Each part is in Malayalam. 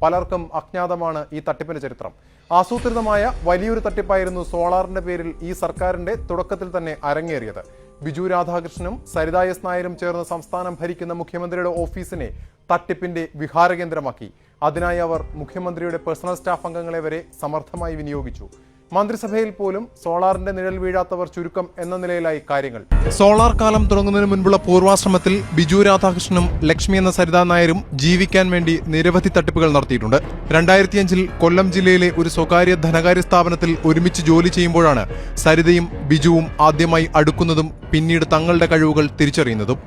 പലർക്കും അജ്ഞാതമാണ് ഈ തട്ടിപ്പിന്റെ ചരിത്രം. ആസൂത്രിതമായ വലിയൊരു തട്ടിപ്പായിരുന്നു സോളാറിന്റെ പേരിൽ ഈ സർക്കാരിന്റെ തുടക്കത്തിൽ തന്നെ അരങ്ങേറിയത്. ബിജു രാധാകൃഷ്ണനും സരിത എസ് നായരും ചേർന്ന് സംസ്ഥാനം ഭരിക്കുന്ന മുഖ്യമന്ത്രിയുടെ ഓഫീസിനെ തട്ടിപ്പിന്റെ വിഹാരകേന്ദ്രമാക്കി. അതിനായി അവർ മുഖ്യമന്ത്രിയുടെ പേഴ്സണൽ സ്റ്റാഫ് അംഗങ്ങളെ വരെ സമർത്ഥമായി വിനിയോഗിച്ചു. മന്ത്രിസഭയിൽ പോലും സോളാറിന്റെ നിഴൽ വീഴാത്തവർ ചുരുക്കം എന്ന നിലയിലായി കാര്യങ്ങൾ. സോളാർ കാലം തുടങ്ങുന്നതിന് മുൻപുള്ള പൂർവാശ്രമത്തിൽ ബിജു രാധാകൃഷ്ണനും ലക്ഷ്മി എന്ന സരിതാ നായരും ജീവിക്കാൻ വേണ്ടി നിരവധി തട്ടിപ്പുകൾ നടത്തിയിട്ടുണ്ട്. 2005 കൊല്ലം ജില്ലയിലെ ഒരു സ്വകാര്യ ധനകാര്യ സ്ഥാപനത്തിൽ ഒരുമിച്ച് ജോലി ചെയ്യുമ്പോഴാണ് സരിതയും ബിജുവും ആദ്യമായി അടുക്കുന്നതും പിന്നീട് തങ്ങളുടെ കഴിവുകൾ തിരിച്ചറിയുന്നതും.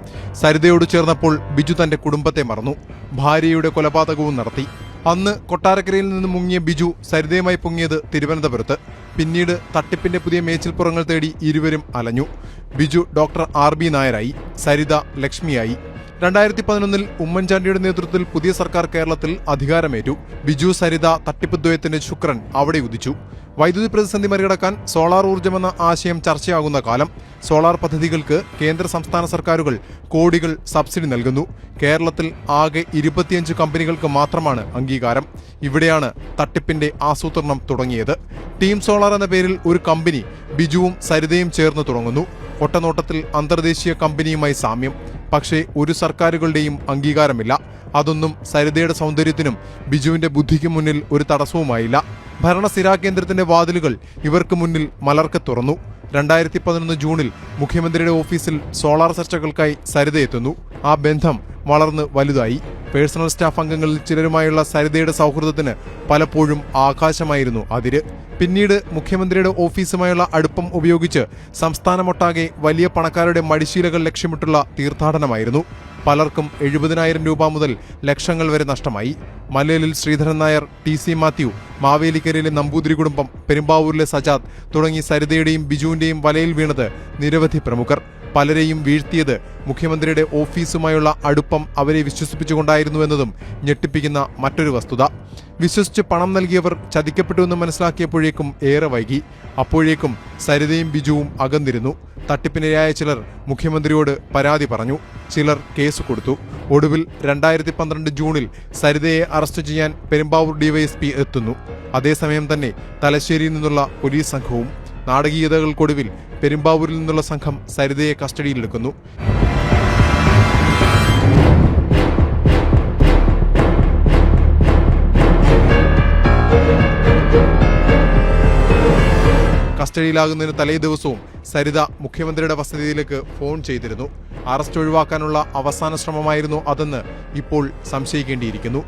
സരിതയോട് ചേർന്നപ്പോൾ ബിജു തന്റെ കുടുംബത്തെ മറന്നു. ഭാര്യയുടെ കൊലപാതകവും നടത്തി. അന്ന് കൊട്ടാരക്കരയിൽ നിന്ന് മുങ്ങിയ ബിജു സരിതയുമായി പൊങ്ങിയത് തിരുവനന്തപുരത്ത്. പിന്നീട് തട്ടിപ്പിന്റെ പുതിയ മേച്ചിൽപ്പുറങ്ങൾ തേടി ഇരുവരും അലഞ്ഞു. ബിജു ഡോക്ടർ RB നായരായി, സരിത ലക്ഷ്മിയായി. 2011 ഉമ്മൻചാണ്ടിയുടെ നേതൃത്വത്തിൽ പുതിയ സർക്കാർ കേരളത്തിൽ അധികാരമേറ്റു. ബിജു സരിത തട്ടിപ്പ് ദ്വയത്തിന്റെ ശുക്രൻ അവിടെ ഉദിച്ചു. വൈദ്യുതി പ്രതിസന്ധി മറികടക്കാൻ സോളാർ ഊർജ്ജമെന്ന ആശയം ചർച്ചയാകുന്ന കാലം. സോളാർ പദ്ധതികൾക്ക് കേന്ദ്ര സംസ്ഥാന സർക്കാരുകൾ കോടികൾ സബ്സിഡി നൽകുന്നു. കേരളത്തിൽ ആകെ 25 കമ്പനികൾക്ക് മാത്രമാണ് അംഗീകാരം. ഇവിടെയാണ് തട്ടിപ്പിന്റെ ആസൂത്രണം തുടങ്ങിയത്. ടീം സോളാർ എന്ന പേരിൽ ഒരു കമ്പനി ബിജുവും സരിതയും ചേർന്ന് തുടങ്ങുന്നു. ഒറ്റനോട്ടത്തിൽ അന്തർദേശീയ കമ്പനിയുമായി സാമ്യം. പക്ഷേ ഒരു സർക്കാരുകളുടെയും അംഗീകാരമില്ല. അതൊന്നും സരിതയുടെ സൗന്ദര്യത്തിനും ബിജുവിന്റെ ബുദ്ധിക്കും മുന്നിൽ ഒരു തടസ്സവുമായില്ല. ഭരണസ്ഥിരാ കേന്ദ്രത്തിന്റെ വാതിലുകൾ ഇവർക്ക് മുന്നിൽ മലർക്കെ തുറന്നു. 2011 ജൂണിൽ മുഖ്യമന്ത്രിയുടെ ഓഫീസിൽ സോളാർ ചർച്ചകൾക്കായി സരിത എത്തുന്നു. ആ ബന്ധം വളർന്ന് വലുതായി. പേഴ്സണൽ സ്റ്റാഫ് അംഗങ്ങളിൽ ചിലരുമായുള്ള സരിതയുടെ സൗഹൃദത്തിന് പലപ്പോഴും ആകാശമായിരുന്നു അതിര്. പിന്നീട് മുഖ്യമന്ത്രിയുടെ ഓഫീസുമായുള്ള അടുപ്പം ഉപയോഗിച്ച് സംസ്ഥാനമൊട്ടാകെ വലിയ പണക്കാരുടെ മടിശീലകൾ ലക്ഷ്യമിട്ടുള്ള തീർത്ഥാടനമായിരുന്നു. പലർക്കും 70,000 രൂപ മുതൽ ലക്ഷങ്ങൾ വരെ നഷ്ടമായി. മലയാലിൽ ശ്രീധരൻ നായർ, TC മാത്യു, മാവേലിക്കരയിലെ നമ്പൂതിരി കുടുംബം, പെരുമ്പാവൂരിലെ സജാദ് തുടങ്ങി സരിതയുടെയും ബിജുവിന്റെയും വലയിൽ വീണത് നിരവധി പ്രമുഖർ. പലരെയും വീഴ്ത്തിയത് മുഖ്യമന്ത്രിയുടെ ഓഫീസുമായുള്ള അടുപ്പം അവരെ വിശ്വസിപ്പിച്ചുകൊണ്ടായിരുന്നുവെന്നതും ഞെട്ടിപ്പിക്കുന്ന മറ്റൊരു വസ്തുത. വിശ്വസിച്ച് പണം നൽകിയവർ ചതിക്കപ്പെട്ടുവെന്ന് മനസ്സിലാക്കിയപ്പോഴേക്കും ഏറെ വൈകി. അപ്പോഴേക്കും സരിതയും ബിജുവും അകന്നിരുന്നു. തട്ടിപ്പിനിരയായ ചിലർ മുഖ്യമന്ത്രിയോട് പരാതി പറഞ്ഞു. ചിലർ കേസ് കൊടുത്തു. ഒടുവിൽ 2012 ജൂണിൽ സരിതയെ അറസ്റ്റ് ചെയ്യാൻ പെരുമ്പാവൂർ DYSP എത്തുന്നു. അതേസമയം തന്നെ തലശ്ശേരിയിൽ നിന്നുള്ള പോലീസ് സംഘവും. നാടകീയതകൾക്കൊടുവിൽ പെരുമ്പാവൂരിൽ നിന്നുള്ള സംഘം സരിതയെ കസ്റ്റഡിയിലെടുക്കുന്നു. കസ്റ്റഡിയിലാകുന്നതിന് തലേ ദിവസവും സരിത മുഖ്യമന്ത്രിയുടെ വസതിയിലേക്ക് ഫോൺ ചെയ്തിരുന്നു. അറസ്റ്റ് ഒഴിവാക്കാനുള്ള അവസാന ശ്രമമായിരുന്നു അതെന്ന് ഇപ്പോൾ സംശയിക്കേണ്ടിയിരിക്കുന്നു.